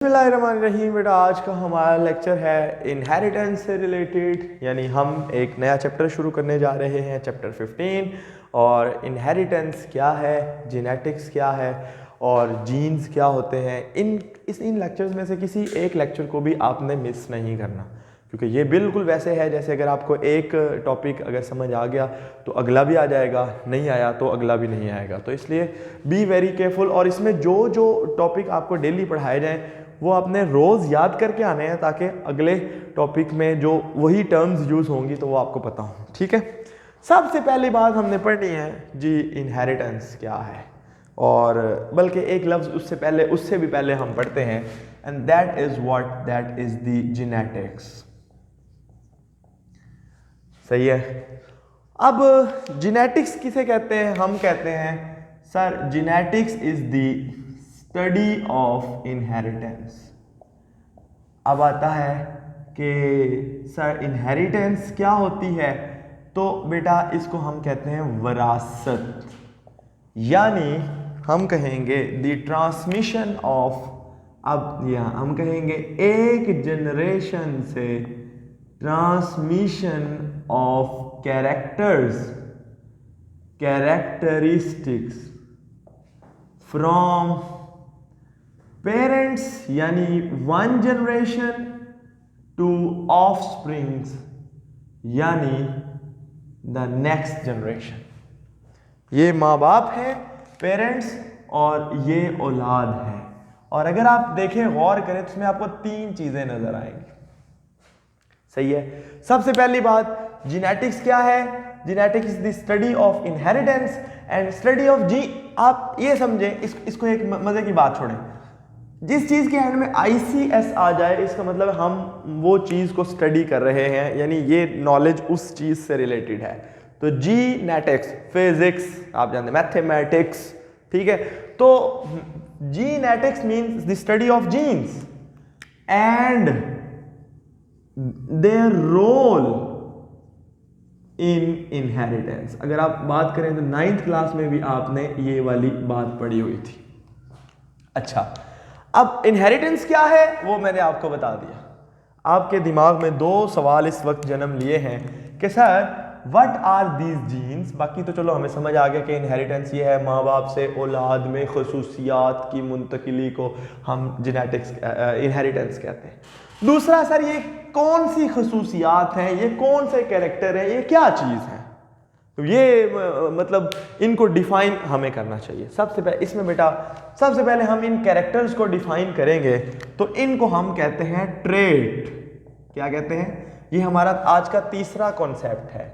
बिस्मिल्लाहिर्रहमानिर्रहीम। बेटा आज का हमारा लेक्चर है इनहेरिटेंस से रिलेटेड, यानी हम एक नया चैप्टर शुरू करने जा रहे हैं, चैप्टर 15। और इनहेरिटेंस क्या है, जेनेटिक्स क्या है और जीन्स क्या होते हैं, इन लेक्चर्स में से किसी एक लेक्चर को भी आपने मिस नहीं करना, क्योंकि ये बिल्कुल वैसे है जैसे अगर आपको एक टॉपिक अगर समझ आ गया तो अगला भी आ जाएगा, नहीं आया तो अगला भी नहीं आएगा। तो इसलिए बी वेरी केयरफुल। और इसमें जो जो टॉपिक आपको डेली पढ़ाए जाएं वो आपने रोज़ याद करके आने हैं, ताकि अगले टॉपिक में जो वही टर्म्स यूज़ होंगी तो वो आपको पता हो। ठीक है, सबसे पहली बात हमने पढ़नी है जी इनहेरिटेंस क्या है, और बल्कि एक लफ्ज़ उससे भी पहले हम पढ़ते हैं, and that is what, that is the genetics. सही है। अब जेनेटिक्स किसे कहते हैं? हम कहते हैं sir genetics is the study of inheritance. अब आता है कि सर इनहेरिटेंस क्या होती है, तो बेटा इसको हम कहते हैं विरासत, यानी हम कहेंगे द ट्रांसमिशन ऑफ, अब यहाँ हम कहेंगे एक जनरेशन से transmission of characteristics from parents, यानी वन जनरेशन, टू ऑफस्प्रिंग्स, यानी द नेक्स्ट जनरेशन। ये माँ बाप है, पेरेंट्स, और ये औलाद है। और अगर आप देखें, गौर करें तो इसमें आपको तीन चीजें नजर आएंगी। सही है। सबसे पहली बात, जेनेटिक्स क्या है? Genetics is the study of inheritance and study of जी। आप ये समझें, इसको एक मजे की बात छोड़ें, जिस चीज के एंड में ICS आ जाए इसका मतलब हम वो चीज को स्टडी कर रहे हैं, यानी ये नॉलेज उस चीज से रिलेटेड है। तो जीनेटिक्स, फिजिक्स आप जानते हैं, मैथमेटिक्स, ठीक है। तो genetics means the study of genes and their role in inheritance. अगर आप बात करें तो 9th क्लास में भी आपने ये वाली बात पढ़ी हुई थी। अच्छा, अब इनहेरिटेंस क्या है वो मैंने आपको बता दिया। आपके दिमाग में दो सवाल इस वक्त जन्म लिए हैं कि sir what are these genes. बाकी तो चलो हमें समझ आ गया कि इनहेरिटेंस ये है, माँ बाप से औलाद में खसूसियात की मुंतकिली को हम जेनेटिक्स इनहेरिटेंस कहते हैं। दूसरा, सर ये कौन सी खसूसियात हैं, ये कौन से कैरेक्टर हैं, ये क्या चीज़ है, तो ये मतलब इनको डिफाइन हमें करना चाहिए। सबसे पहले इसमें बेटा, सबसे पहले हम इन कैरेक्टर्स को डिफाइन करेंगे, तो इनको हम कहते हैं ट्रेट। क्या कहते हैं? ये हमारा आज का तीसरा कॉन्सेप्ट है,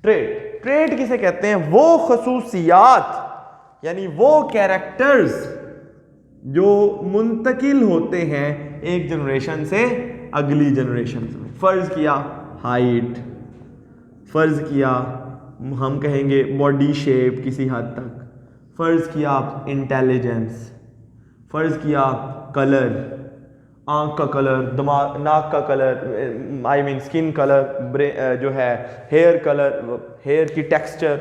ट्रेट। ट्रेट किसे कहते हैं? वो खसूसियात, यानी वो कैरेक्टर्स जो मुंतकिल होते हैं एक जनरेशन से अगली जनरेशन में। फर्ज किया हाइट, फर्ज किया हम कहेंगे बॉडी शेप किसी हद तक, फर्ज किया आप इंटेलिजेंस, फर्ज किया कलर, आंख का कलर, दिमाग, नाक का colour, I mean skin colour, जो है हेयर कलर, हेयर की टेक्सचर,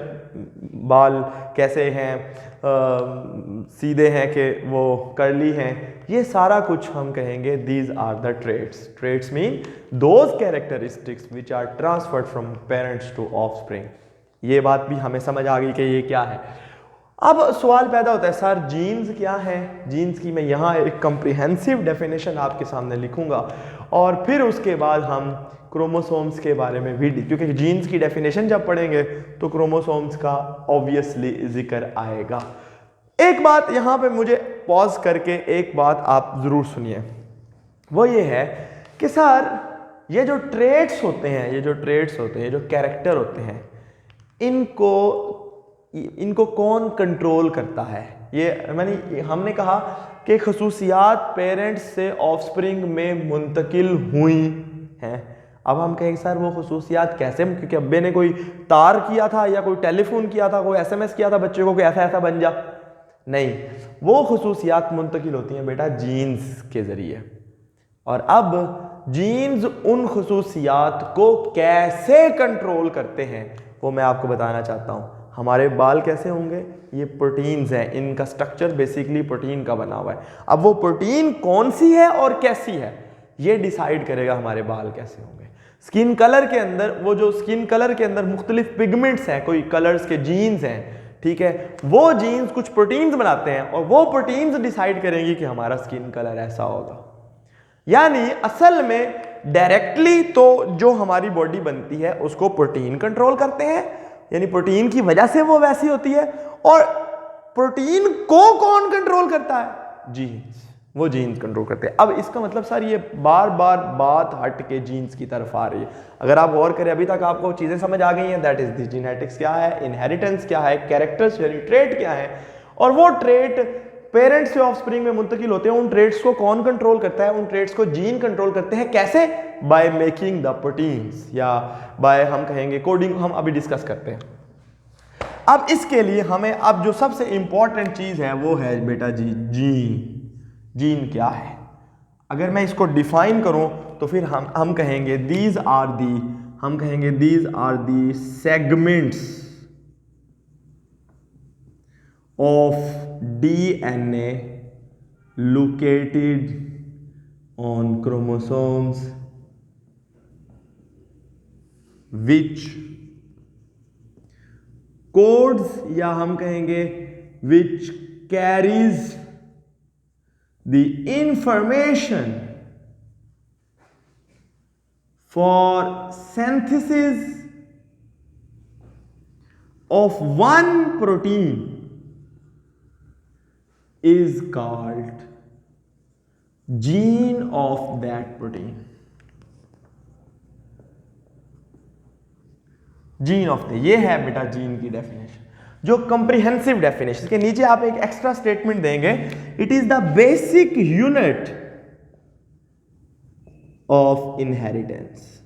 बाल कैसे हैं, सीधे हैं कि वो कर्ली हैं, ये सारा कुछ हम कहेंगे these are the traits. Traits mean those characteristics which are transferred from parents to offspring. ये बात भी हमें समझ आ गई कि ये क्या है। अब सवाल पैदा होता है, सर जीन्स क्या है? जीन्स की मैं यहाँ एक कम्प्रिहेंसिव डेफिनेशन आपके सामने लिखूंगा, और फिर उसके बाद हम क्रोमोसोम्स के बारे में भी, क्योंकि जीन्स की डेफिनेशन जब पढ़ेंगे तो क्रोमोसोम्स का ऑब्वियसली जिक्र आएगा। एक बात यहाँ पे मुझे पॉज करके एक बात आप ज़रूर सुनिए, वो ये है कि सर ये जो ट्रेट्स होते हैं, ये जो कैरेक्टर होते हैं, इनको कौन कंट्रोल करता है? ये हमने कहा कि खसूसियात पेरेंट्स से ऑफस्प्रिंग में मुंतकिल हुई हैं। अब हम कहेंगे सर वो खसूसियात कैसे, क्योंकि अब्बे ने कोई तार किया था या कोई टेलीफोन किया था, कोई SMS किया था बच्चे को कि ऐसा ऐसा बन जा? नहीं, वो खसूसियात मुंतकिल होती हैं बेटा जीन्स के ज़रिए। और अब जीन्स उन खसूसियात को कैसे कंट्रोल करते हैं वो मैं आपको बताना चाहता हूँ। हमारे बाल कैसे होंगे, ये प्रोटीन्स हैं, इनका स्ट्रक्चर बेसिकली प्रोटीन का बना हुआ है। अब वो प्रोटीन कौन सी है और कैसी है, ये डिसाइड करेगा हमारे बाल कैसे होंगे। स्किन कलर के अंदर, वो जो स्किन कलर के अंदर मुख्तलिफ पिगमेंट्स हैं, कोई कलर्स के जीन्स हैं, ठीक है, वो जीन्स कुछ प्रोटीन्स बनाते हैं और वो प्रोटीन्स डिसाइड करेंगी कि हमारा स्किन कलर ऐसा होगा। यानी असल में डायरेक्टली तो जो हमारी बॉडी बनती है उसको प्रोटीन कंट्रोल करते हैं, यानी प्रोटीन की वजह से वो वैसी होती है। और प्रोटीन को कौन कंट्रोल करता है, जीन्स, वो जीन्स कंट्रोल करते हैं। अब इसका मतलब सर ये बार बार बात हट के जीन्स की तरफ आ रही है। अगर आप गौर करें अभी तक आपको चीजें समझ आ गई हैं, दैट इज द जीनेटिक्स क्या है, इनहेरिटेंस क्या है, कैरेक्टर्स यानी ट्रेट क्या है, और वो ट्रेट पेरेंट्स से ऑफस्प्रिंग में मुंतकिल होते हैं। उन ट्रेट्स को कौन कंट्रोल करता है, उन ट्रेट्स को जीन कंट्रोल करते हैं। कैसे, बाय मेकिंग द प्रोटीन्स, या बाय हम कहेंगे कोडिंग, हम अभी डिस्कस करते हैं। अब इसके लिए हमें अब जो सबसे इंपॉर्टेंट चीज है वो है बेटा जी जीन। जीन क्या है, अगर मैं इसको डिफाइन करूं तो फिर हम कहेंगे these are the segments of DNA located on chromosomes which codes, या हम कहेंगे which carries the information for synthesis of one protein is called gene of that protein. Gene of the, ये है बेटा जीन की डेफिनेशन, जो comprehensive definition के नीचे आप एक एक्स्ट्रा स्टेटमेंट देंगे, it is the basic unit of inheritance.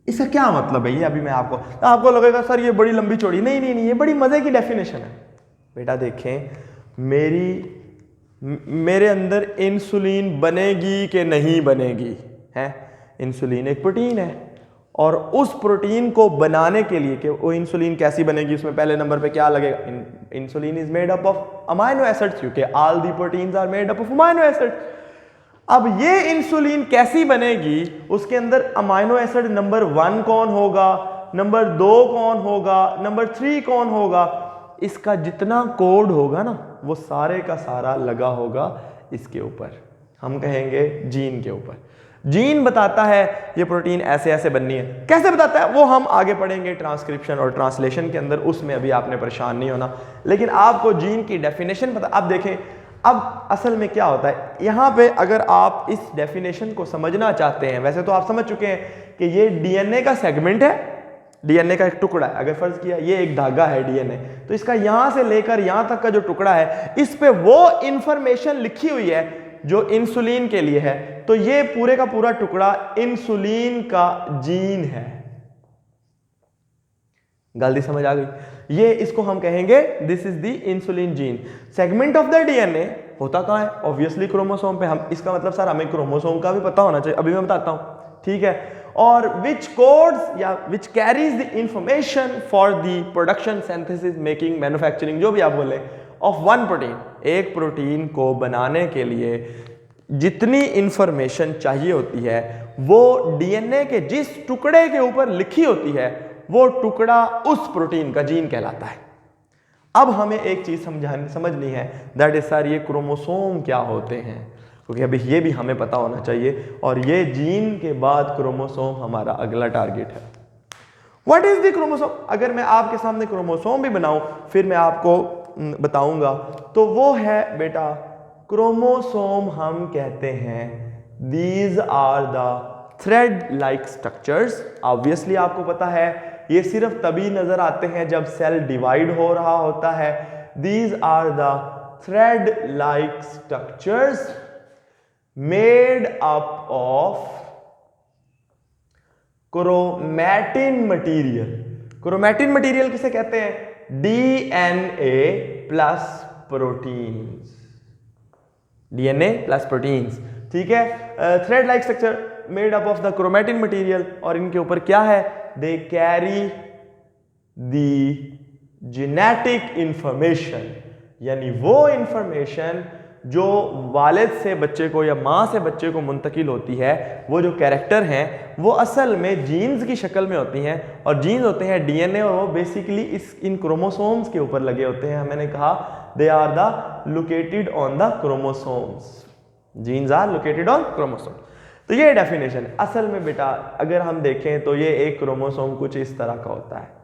इसका क्या मतलब है, ये अभी मैं आपको लगेगा सर ये बड़ी लंबी चौड़ी, नहीं, ये बड़ी मजे की डेफिनेशन है। बेटा देखें, मेरे अंदर इंसुलिन बनेगी कि नहीं बनेगी है, इंसुलिन एक प्रोटीन है, और उस प्रोटीन को बनाने के लिए कि वो इंसुलिन कैसी बनेगी, उसमें पहले नंबर पे क्या लगेगा, insulin is made up of amino acids, क्योंकि all the proteins are made up of amino acids. अब ये इंसुलिन कैसी बनेगी, उसके अंदर अमाइनो एसिड नंबर 1 कौन होगा, नंबर 2 कौन होगा, नंबर 3 कौन होगा, इसका जितना कोड होगा ना वो सारे का सारा लगा होगा इसके ऊपर, हम कहेंगे जीन के ऊपर। जीन बताता है ये प्रोटीन ऐसे ऐसे बननी है, कैसे बताता है वो हम आगे पढ़ेंगे ट्रांसक्रिप्शन और ट्रांसलेशन के अंदर, उसमें अभी आपने परेशान नहीं होना, लेकिन आपको जीन की डेफिनेशन पता। अब देखें, अब असल में क्या होता है यहाँ पे, अगर आप इस डेफिनेशन को समझना चाहते हैं, वैसे तो आप समझ चुके हैं कि ये डीएनए का सेगमेंट है, डीएनए का एक टुकड़ा है, अगर फर्ज किया ये एक धागा है डीएनए, तो इसका यहां से लेकर यहां तक का जो टुकड़ा है, इस पे वो इंफॉर्मेशन लिखी हुई है जो इंसुलिन के लिए है, तो ये पूरे का पूरा टुकड़ा इंसुलिन का जीन है। गलती समझ आ गई, ये इसको हम कहेंगे this is the insulin gene. Segment of the DNA होता कहां है, ऑब्वियसली क्रोमोसोम पे। हम इसका मतलब सर हमें क्रोमोसोम का भी पता होना चाहिए, अभी मैं बताता हूं, ठीक है। और विच कोड्स या which carries the information for the production, synthesis, making, manufacturing, जो भी आप बोले, ऑफ वन प्रोटीन। एक प्रोटीन को बनाने के लिए जितनी इंफॉर्मेशन चाहिए होती है वो डीएनए के जिस टुकड़े के ऊपर लिखी होती है वो टुकड़ा उस प्रोटीन का जीन कहलाता है। अब हमें एक चीज समझनी है, दैट इज सर ये क्रोमोसोम क्या होते हैं, क्योंकि अभी ये भी हमें पता होना चाहिए, और ये जीन के बाद क्रोमोसोम हमारा अगला टारगेट है। What is the chromosome? अगर मैं आपके सामने क्रोमोसोम भी बनाऊं फिर मैं आपको बताऊंगा, तो वो है बेटा क्रोमोसोम, हम कहते हैं these are the thread like structures. Obviously आपको पता है ये सिर्फ तभी नजर आते हैं जब सेल डिवाइड हो रहा होता है। These are the thread like structures made up of chromatin material. Chromatin material किसे कहते हैं? DNA plus proteins, DNA plus proteins, ठीक है। Thread like structure made up of the chromatin material, और इनके ऊपर क्या है? They carry the genetic information, यानी वो इंफॉर्मेशन जो वालिद से बच्चे को या माँ से बच्चे को मुंतकिल होती है, वो जो कैरेक्टर हैं वो असल में जीन्स की शक्ल में होती हैं, और जीन्स होते हैं डीएनए, और वो बेसिकली इन क्रोमोसोम्स के ऊपर लगे होते हैं। मैंने कहा they are the located on the chromosomes, genes are located on chromosome. तो ये डेफिनेशन है। असल में बेटा अगर हम देखें तो ये एक क्रोमोसोम कुछ इस तरह का होता है,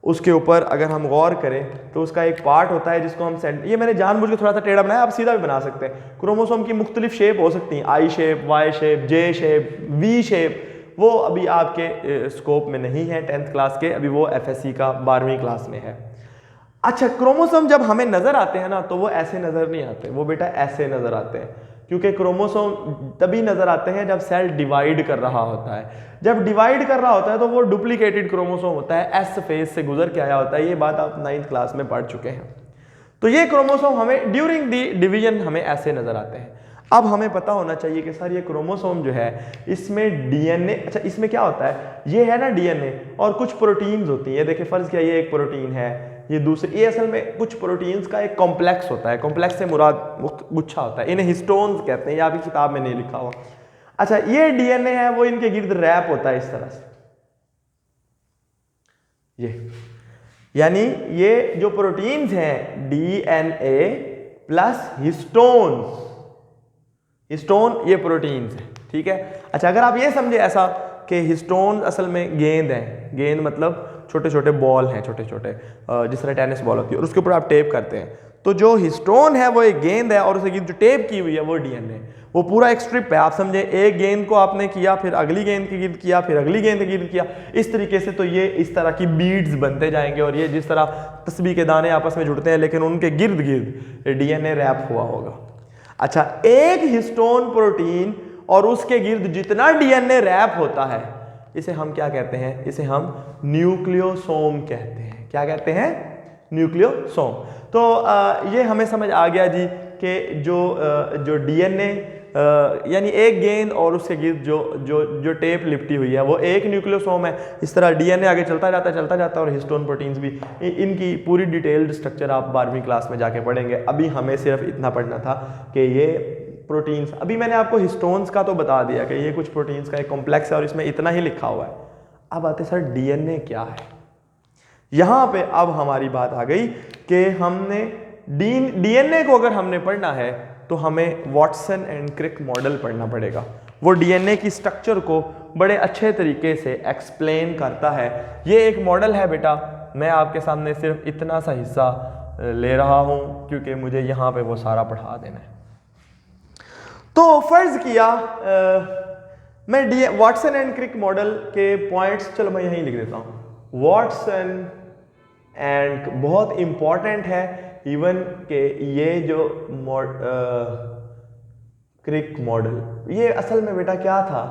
उसके ऊपर अगर हम गौर करें तो उसका एक पार्ट होता है जिसको हम ये मैंने जानबूझ के थोड़ा सा टेढ़ा बनाया, आप सीधा भी बना सकते हैं। क्रोमोसोम की मुख्तलिफ शेप हो सकती हैं, I shape, Y shape, J shape, V shape, वो अभी आपके स्कोप में नहीं है 10th क्लास के, अभी वो एफएससी का 12वीं क्लास में है। अच्छा, क्रोमोसोम जब हमें नजर आते हैं ना तो वो ऐसे नजर नहीं आते, वो बेटा ऐसे नजर आते हैं, क्योंकि क्रोमोसोम तभी नजर आते हैं जब सेल डिवाइड कर रहा होता है। जब डिवाइड कर रहा होता है तो वो डुप्लीकेटेड क्रोमोसोम होता है, एस फेज से गुजर के आया होता है। ये बात आप 9th क्लास में पढ़ चुके हैं। तो ये क्रोमोसोम हमें ड्यूरिंग दी डिवीजन हमें ऐसे नजर आते हैं। अब हमें पता होना चाहिए कि सर ये क्रोमोसोम जो है इसमें डीएनए, अच्छा इसमें क्या होता है, ये है ना डीएनए और कुछ प्रोटीन्स होती है। देखिए फर्ज किया ये एक प्रोटीन है, ये दूसरे, ये असल में कुछ प्रोटीन्स का एक कॉम्प्लेक्स होता है। कॉम्प्लेक्स से मुराद गुच्छा होता है, इन्हें हिस्टोन्स कहते हैं, ये आपकी किताब में नहीं लिखा हुआ। अच्छा, ये डीएनए है वो इनके गिर्द रैप होता है इस तरह से, ये यानी ये जो प्रोटीन्स हैं डीएनए प्लस हिस्टोन्स, हिस्टोन ये प्रोटीन्स है, ठीक है। अच्छा, अगर आप ये समझे ऐसा कि हिस्टोन असल में गेंद है, गेंद मतलब छोटे छोटे बॉल हैं, छोटे छोटे जिस तरह टेनिस बॉल होती है, और उसके ऊपर आप टेप करते हैं, तो जो हिस्टोन है वो एक गेंद है और उसके जो टेप की हुई है वो डीएनए, वो पूरा एक स्ट्रिप है। आप समझे एक गेंद को आपने किया, फिर अगली गेंद के गिर्द किया, फिर अगली गेंद के गिर्द किया, इस तरीके से। तो ये इस तरह की बीड्स बनते जाएंगे, और ये जिस तरह तस्बीह के दाने आपस में जुड़ते हैं लेकिन उनके गिर्द गिर्द डीएनए रैप हुआ होगा। अच्छा, एक हिस्टोन प्रोटीन और उसके गिर्द जितना डीएनए रैप होता है, इसे हम क्या कहते हैं, इसे हम न्यूक्लियोसोम कहते हैं। क्या कहते हैं? न्यूक्लियोसोम। तो ये हमें समझ आ गया जी कि जो डीएनए यानी एक गेंद और उसके गिर्द जो टेप लिपटी हुई है वो एक न्यूक्लियोसोम है। इस तरह डीएनए आगे चलता जाता है और हिस्टोन प्रोटीन्स भी। इनकी पूरी डिटेल्ड स्ट्रक्चर आप 12वीं क्लास में जाके पढ़ेंगे। अभी हमें सिर्फ इतना पढ़ना था कि ये प्रोटीन्स, अभी मैंने आपको हिस्टोन्स का तो बता दिया कि ये कुछ प्रोटीन्स का एक कॉम्प्लेक्स है और इसमें इतना ही लिखा हुआ है। अब आते सर डीएनए क्या है। यहां पे अब हमारी बात आ गई कि हमने डीएनए को अगर हमने पढ़ना है तो हमें वॉटसन एंड क्रिक मॉडल पढ़ना पड़ेगा। वो डीएनए की स्ट्रक्चर को बड़े अच्छे तरीके से एक्सप्लेन करता है। ये एक मॉडल है बेटा, मैं आपके सामने सिर्फ इतना सा हिस्सा ले रहा हूं क्योंकि मुझे यहाँ पे वो सारा पढ़ा देना है। तो फर्ज किया मैं वॉटसन एंड क्रिक मॉडल के पॉइंट्स, चलो मैं यहीं लिख देता हूं। वॉटसन एंड बहुत इंपॉर्टेंट है इवन के ये जो क्रिक मॉडल, ये असल में बेटा क्या था,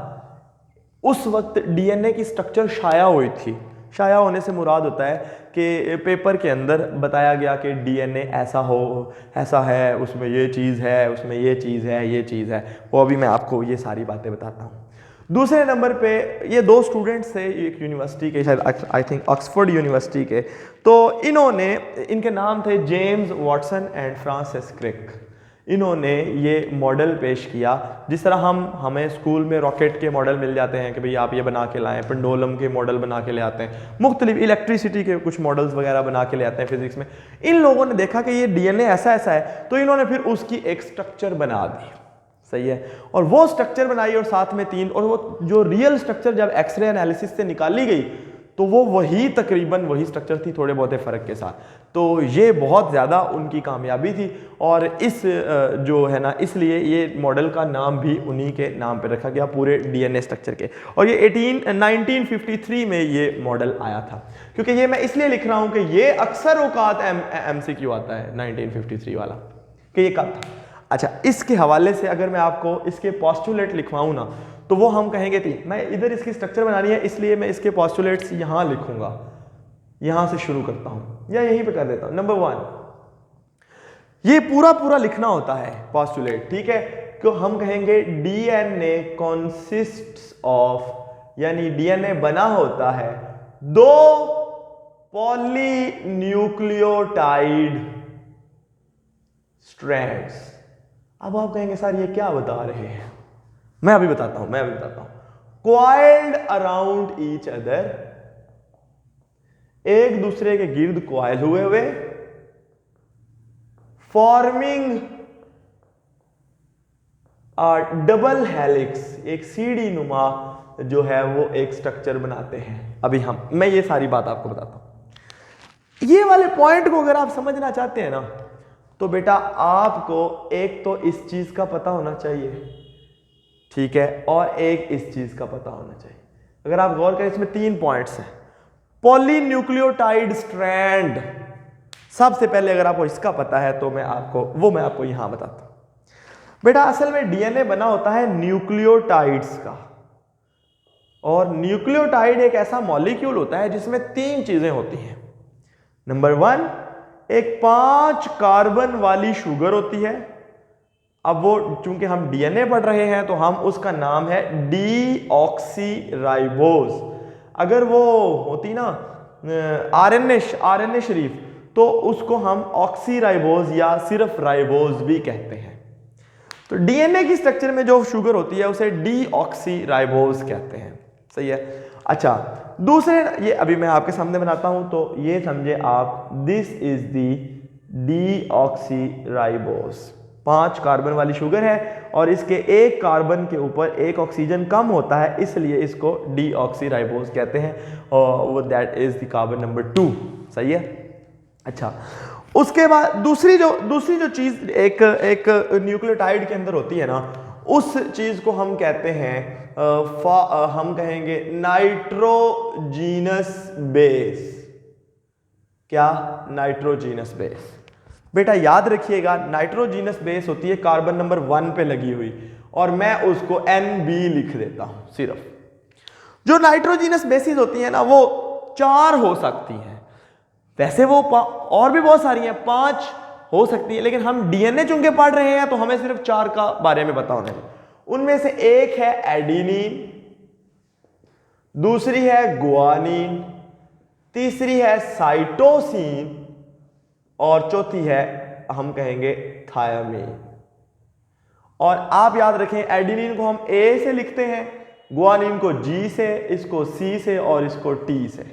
उस वक्त डीएनए की स्ट्रक्चर शाया हुई थी। शाया होने से मुराद होता है कि पेपर के अंदर बताया गया कि डीएनए ऐसा हो, ऐसा है, उसमें ये चीज़ है, उसमें ये चीज़ है, ये चीज़ है। वो अभी मैं आपको ये सारी बातें बताता हूँ। दूसरे नंबर पे ये दो स्टूडेंट्स थे एक यूनिवर्सिटी के, शायद आई थिंक ऑक्सफोर्ड यूनिवर्सिटी के। तो इन्होंने, इनके नाम थे James Watson and Francis Crick. इन्होंने ये मॉडल पेश किया जिस तरह हमें स्कूल में रॉकेट के मॉडल मिल जाते हैं कि भाई आप ये बना के लाएं, पेंडुलम के मॉडल बना के ले आते हैं, मुख्तलिफ इलेक्ट्रिसिटी के कुछ मॉडल्स वगैरह बना के ले आते हैं फिजिक्स में। इन लोगों ने देखा कि ये डीएनए ऐसा ऐसा है, तो इन्होंने फिर उसकी एक स्ट्रक्चर बना दी। सही है, और वो स्ट्रक्चर बनाई और साथ में 3, और वो जो रियल स्ट्रक्चर जब एक्सरे एनालिसिस से निकाली गई तो वो वही तकरीबन वही स्ट्रक्चर थी, थोड़े बहुत फ़र्क के साथ। तो ये बहुत ज़्यादा उनकी कामयाबी थी, और इस जो है ना, इसलिए ये मॉडल का नाम भी उन्हीं के नाम पे रखा गया, पूरे डीएनए स्ट्रक्चर के। और ये 1953 में ये मॉडल आया था। क्योंकि ये मैं इसलिए लिख रहा हूँ कि ये अक्सर औकात MCQ आता है 1953 वाला, कि ये कब था। अच्छा, इसके हवाले से अगर मैं आपको इसके पोस्टुलेट लिखवाऊँ ना तो वो हम कहेंगे थी, मैं इधर इसकी स्ट्रक्चर बनानी है इसलिए मैं इसके पोस्टुलेट्स यहाँ लिखूंगा, यहाँ से शुरू करता हूँ या यहीं पे कर देता हूँ। नंबर 1, ये पूरा लिखना होता है पोस्टुलेट, ठीक है। तो हम कहेंगे डीएनए कॉन्सिस्ट्स ऑफ, यानी डीएनए बना होता है 2 पॉलीन्यूक्लियोटाइड स्ट्रैंड्स। अब आप कहेंगे सर ये क्या बता रहे हैं, मैं अभी बताता हूं। कॉइल्ड अराउंड ईच अदर, एक दूसरे के गिर्द कॉइल हुए फॉर्मिंग डबल हेलिक्स, एक सीढ़ी नुमा जो है वो एक स्ट्रक्चर बनाते हैं। अभी मैं ये सारी बात आपको बताता हूं। ये वाले पॉइंट को अगर आप समझना चाहते हैं ना, तो बेटा आपको एक तो इस चीज का पता होना चाहिए, ठीक है, और एक इस चीज का पता होना चाहिए। अगर आप गौर करें, इसमें 3 पॉइंट्स हैं। पॉलीन्यूक्लियोटाइड स्ट्रैंड, सबसे पहले अगर आपको इसका पता है तो मैं आपको यहां बताता हूं। बेटा असल में डीएनए बना होता है न्यूक्लियोटाइड्स का, और न्यूक्लियोटाइड एक ऐसा मॉलिक्यूल होता है जिसमें 3 चीजें होती हैं। नंबर 1, एक 5 कार्बन वाली शुगर होती है। अब वो चूंकि हम डीएनए पढ़ रहे हैं तो हम उसका नाम है डीऑक्सीराइबोज। अगर वो होती ना आरएनए शरीफ, तो उसको हम ऑक्सीराइबोज या सिर्फ राइबोज भी कहते हैं। तो डीएनए की स्ट्रक्चर में जो शुगर होती है उसे डीऑक्सीराइबोज कहते हैं। सही है। अच्छा, दूसरे, ये अभी मैं आपके सामने बनाता हूं, तो ये समझे आप, this is the deoxyribose. 5 carbon वाली शुगर है और इसके एक कार्बन के ऊपर एक ऑक्सीजन कम होता है, इसलिए इसको डीऑक्सीराइबोज कहते हैं, और वो that is the carbon number 2। सही है। अच्छा, उसके बाद दूसरी जो चीज एक न्यूक्लियोटाइड के अंदर होती है ना, उस चीज को हम कहते हैं हम कहेंगे नाइट्रोजीनस बेस। क्या? Nitrogenous base. बेटा याद रखिएगा, नाइट्रोजीनस बेस होती है कार्बन नंबर 1 पे लगी हुई, और मैं उसको NB लिख देता हूं सिर्फ। जो नाइट्रोजीनस बेसिस होती है ना, वो 4 हो सकती हैं, वैसे वो और भी बहुत सारी हैं, 5 हो सकती है, लेकिन हम डीएनए चूंकि पढ़ रहे हैं तो हमें सिर्फ 4 का बारे में पता होना है। उनमें से एक है एडिनिन, दूसरी है गुआनिन, तीसरी है साइटोसिन, और चौथी है हम कहेंगे थायामीन। और आप याद रखें, एडिनिन को हम A से लिखते हैं, गुआनिन को G से, इसको C से और इसको T से।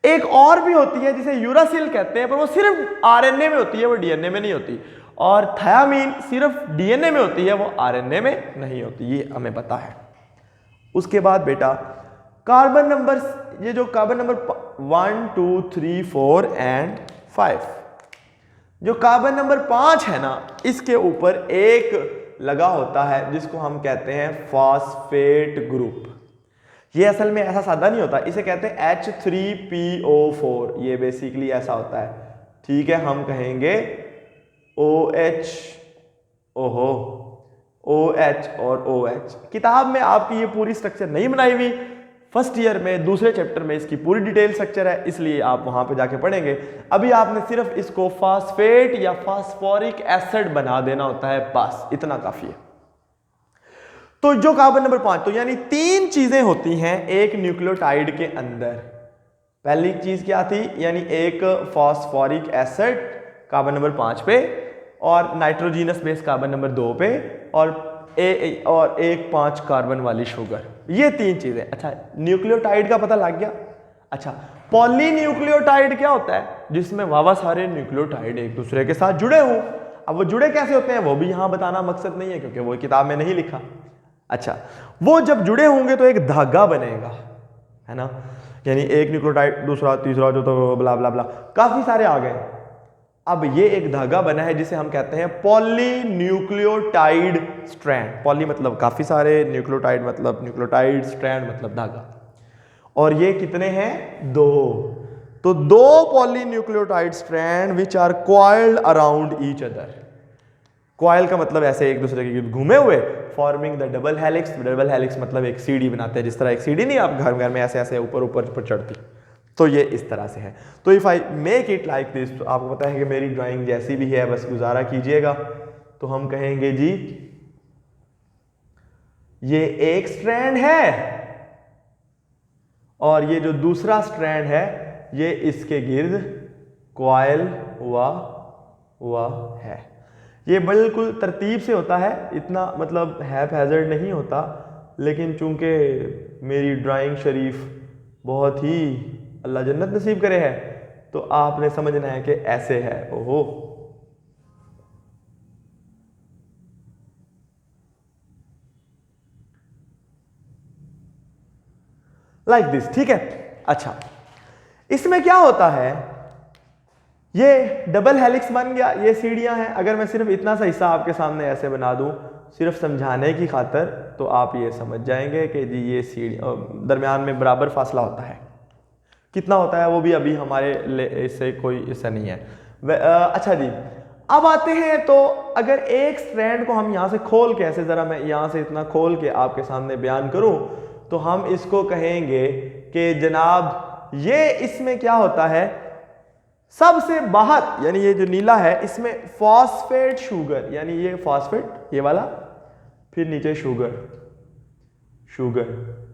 एक और भी होती है जिसे यूरासिल कहते हैं, पर वो सिर्फ आरएनए में होती है, वो डीएनए में नहीं होती। और थायामीन सिर्फ डीएनए में होती है, वो आरएनए में नहीं होती, ये हमें पता है। उसके बाद बेटा कार्बन नंबर, ये जो कार्बन नंबर 1 2 3 4 एंड 5, जो कार्बन नंबर 5 है ना, इसके ऊपर एक लगा होता है जिसको हम कहते हैं फॉस्फेट ग्रुप। ये असल में ऐसा सादा नहीं होता, इसे कहते हैं H3PO4। ये बेसिकली ऐसा होता है, ठीक है। हम कहेंगे OH, OH और OH। किताब में आपकी ये पूरी स्ट्रक्चर नहीं बनाई हुई, फर्स्ट ईयर में दूसरे चैप्टर में इसकी पूरी डिटेल स्ट्रक्चर है, इसलिए आप वहां पे जाके पढ़ेंगे। अभी आपने सिर्फ इसको फास्फेट या फास्फोरिक एसिड बना देना होता है, बस इतना काफी है। तो जो कार्बन नंबर 5, तो यानी 3 चीजें होती हैं एक न्यूक्लियोटाइड के अंदर। पहली चीज क्या थी? यानी एक फास्फोरिक एसिड कार्बन नंबर 5 पे, और नाइट्रोजीनस बेस कार्बन नंबर 2 पे, और एक 5 कार्बन वाली शुगर। ये 3 चीजें। अच्छा, न्यूक्लियोटाइड का पता लग गया। अच्छा, पॉलीन्यूक्लियोटाइड क्या होता है? जिसमें वावा सारे न्यूक्लियोटाइड एक दूसरे के साथ जुड़े हों। अब वो जुड़े कैसे होते हैं वो भी यहां बताना मकसद नहीं है, क्योंकि वो किताब में नहीं लिखा। अच्छा, वो जब जुड़े होंगे तो एक धागा बनेगा, है ना, यानी एक न्यूक्लियोटाइड, दूसरा, तीसरा, जो तो ब्ला ब्ला ब्ला, काफी सारे आ गए। अब ये एक धागा बना है जिसे हम कहते हैं पॉलीन्यूक्लियोटाइड स्ट्रैंड। पॉली मतलब काफी सारे, न्यूक्लियोटाइड मतलब न्यूक्लियोटाइड, स्ट्रैंड मतलब धागा। और ये कितने हैं? 2। तो 2 polynucleotide strand which are coiled around each other. Coil का मतलब ऐसे एक दूसरे के गिर्द घूमे हुए, forming the double helix. Double helix मतलब एक सीढ़ी बनाते हैं, जिस तरह एक सीढ़ी नहीं आप घर में ऐसे ऐसे ऊपर ऊपर चढ़ती, तो ये इस तरह से है। तो if I make it like this, तो आपको पता है कि मेरी ड्राइंग जैसी भी है, बस गुजारा कीजिएगा। तो हम कहेंगे जी ये एक स्ट्रैंड है, और ये जो दूसरा स्ट्रैंड है ये इसके गिर्द कॉइल हुआ है। ये बिल्कुल तरतीब से होता है, इतना मतलब हैज़र्ड नहीं होता, लेकिन चूंकि मेरी ड्राइंग शरीफ बहुत ही अल्लाह जन्नत नसीब करे है, तो आपने समझना है कि ऐसे है। ओहो, लाइक दिस, ठीक है। अच्छा, इसमें क्या होता है, ये डबल हेलिक्स बन गया, ये सीढ़ियां हैं। अगर मैं सिर्फ इतना सा हिस्सा आपके सामने ऐसे बना दूं सिर्फ समझाने की खातर, तो आप ये समझ जाएंगे कि जी ये सीढ़ी दरमियान में बराबर फासला होता है। कितना होता है वो भी अभी हमारे इससे कोई इससे नहीं है। अच्छा जी, अब आते हैं, तो अगर एक स्ट्रैंड को हम यहाँ से खोल के ऐसे, ज़रा मैं यहाँ से इतना खोल के आपके सामने बयान करूँ, तो हम इसको कहेंगे कि जनाब ये इसमें क्या होता है, सबसे बाहर यानी ये जो नीला है इसमें फॉस्फेट शुगर, यानी ये फॉस्फेट ये वाला, फिर नीचे शुगर,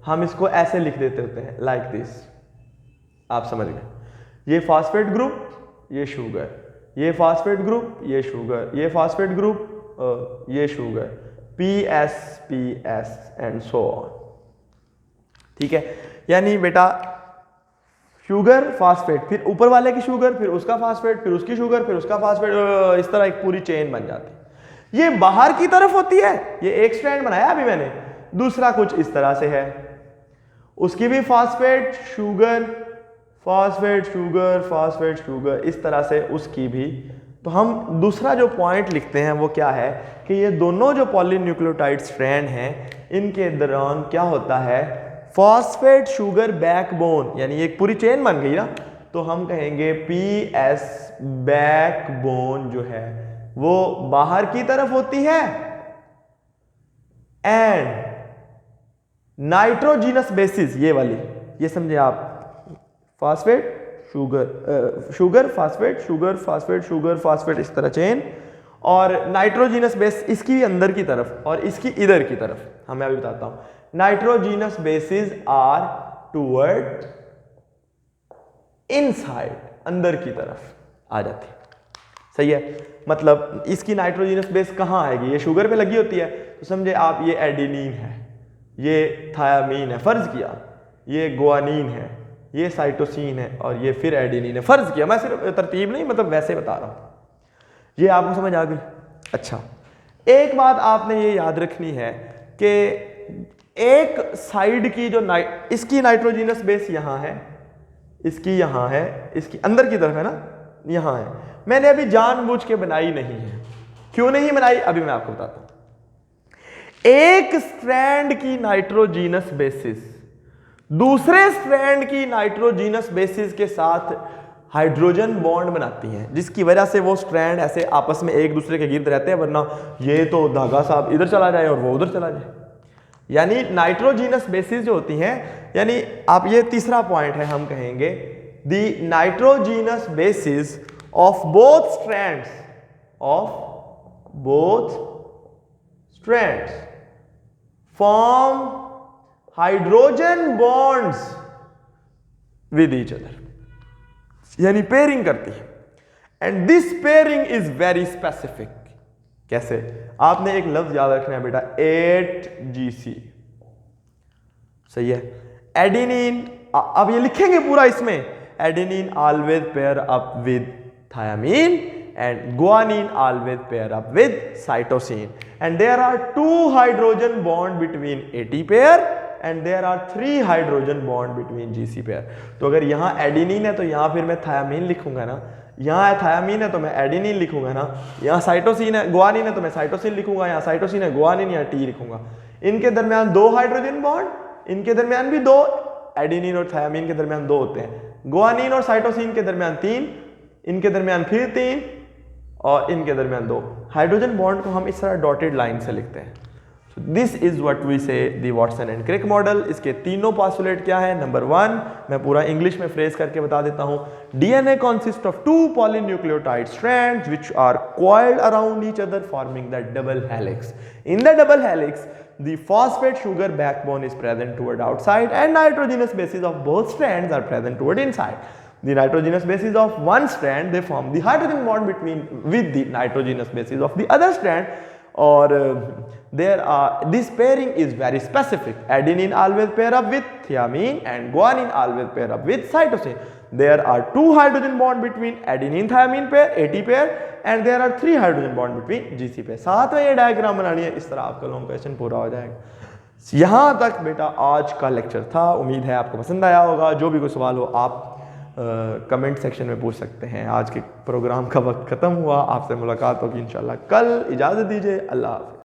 हम इसको ऐसे लिख देते होते हैं लाइक दिस। आप समझ गए, ये फॉस्फेट ग्रुप, ये शुगर, ये फॉस्फेट ग्रुप, ये शुगर, ये फॉस्फेट ग्रुप, ये sugar, PS and so on. ठीक है, यानी बेटा शुगर फॉस्फेट, फिर ऊपर वाले की शुगर, फिर उसका फॉस्फेट, फिर उसकी शुगर, फिर उसका फॉस्फेट, इस तरह एक पूरी चेन बन जाती है। ये बाहर की तरफ होती है, ये एक स्ट्रैंड बनाया अभी मैंने, दूसरा कुछ इस तरह से है, उसकी भी phosphate sugar, phosphate sugar, phosphate sugar, इस तरह से उसकी भी। तो हम दूसरा जो पॉइंट लिखते हैं वो क्या है कि ये दोनों जो पॉलीन्यूक्लियोटाइड स्ट्रैंड हैं इनके दौरान क्या होता है, फॉस्फेट शुगर बैकबोन, यानी एक पूरी चेन बन गई ना, तो हम कहेंगे PS बैकबोन जो है वो बाहर की तरफ होती है, एंड नाइट्रोजीनस बेसिस ये वाली, ये समझे आप, phosphate sugar, sugar phosphate sugar phosphate sugar phosphate, इस तरह चेन, और नाइट्रोजीनस बेस इसकी भी अंदर की तरफ और इसकी इधर की तरफ। मैं अभी बताता हूं, nitrogenous bases are toward inside, अंदर की तरफ आ जाती है। सही है, मतलब इसकी नाइट्रोजीनस बेस कहां आएगी, ये शुगर पे लगी होती है, तो समझे आप ये एडेनिन है, ये थायामीन है, फर्ज किया ये गुआनिन है, ये साइटोसिन है, और ये फिर एडेनिन है, फर्ज किया, मैं सिर्फ तरतीब नहीं मतलब वैसे बता रहा हूं। ये आपको समझ आ गई। अच्छा, एक बात आपने ये याद रखनी है कि एक साइड की जो इसकी नाइट्रोजीनस बेस यहां है, इसकी यहां है, इसकी अंदर की तरफ है ना, यहां है। मैंने अभी जानबूझ के बनाई नहीं है, क्यों नहीं बनाई अभी मैं आपको बताता हूं। एक स्ट्रैंड की नाइट्रोजीनस बेसिस दूसरे स्ट्रैंड की नाइट्रोजीनस बेसिस के साथ हाइड्रोजन बॉन्ड बनाती हैं, जिसकी वजह से वो स्ट्रैंड ऐसे आपस में एक दूसरे के गिर्द रहते हैं, वरना ये तो धागा साहब इधर चला जाए और वो उधर चला जाए। यानी नाइट्रोजीनस बेसिस जो होती हैं, यानी आप ये तीसरा पॉइंट है, हम कहेंगे the nitrogenous basis of both strands form hydrogen bonds with each other, यानी पेयरिंग करती है, and this pairing is very specific. कैसे, आपने एक लफ्ज याद रखना है बेटा, 8GC। सही है, एडेनिन, अब ये लिखेंगे पूरा इसमें, adenine always pair up with thymine and guanine always pair up with cytosine, and there are 2 hydrogen bond between AT pair and there are 3 hydrogen bond between GC pair. तो अगर यहाँ एडेनिन है तो यहाँ फिर मैं थायामीन लिखूंगा ना, यहाँ थायामीन है तो मैं एडेनिन लिखूंगा ना, यहाँ साइटोसिन है, गुआनिन है तो मैं साइटोसिन लिखूंगा, यहाँ साइटोसिन है, गुआनिन, यहाँ T लिखूंगा। इनके दरमियान 2 हाइड्रोजन बॉन्ड, इनके दरमियान भी 2, एडेनिन और थायामीन के दरमियान 2 होते हैं, गुआनिन और साइटोसिन के दरमियान 3, इनके दरमियान फिर 3, और इनके दरमियान 2। हाइड्रोजन बॉन्ड को हम इस तरह डॉटेड लाइन से लिखते हैं। This is what we say the Watson and Crick model. इसके तीनों पॉस्टुलेट क्या है? नंबर 1, मैं पूरा इंग्लिश में फ्रेज करके बता देता हूं, DNA consist of 2 polynucleotide strands which are coiled around each other forming the double helix. In the double helix, the phosphate sugar backbone is present toward outside and nitrogenous bases of both strands are present toward inside. the nitrogenous bases of one strand, they form the hydrogen bond with the nitrogenous bases of the other strand. Or this pairing is very specific. Adenine always pair up with thymine and guanine always pair up with cytosine. There are 2 hydrogen bond between adenine thymine pair, AT pair, and there are 3 hydrogen bond between GC pair. साथ में ये diagram बनानी है, इस तरह आपका long question पूरा हो जाएगा। यहाँ तक बेटा आज का लेक्चर था, उम्मीद है आपको पसंद आया होगा। जो भी कोई सवाल हो आप कमेंट सेक्शन में पूछ सकते हैं। आज के प्रोग्राम का वक्त खत्म हुआ, आपसे मुलाकात होगी इंशाल्लाह कल। इजाज़त दीजिए, अल्लाह हाफ़िज़।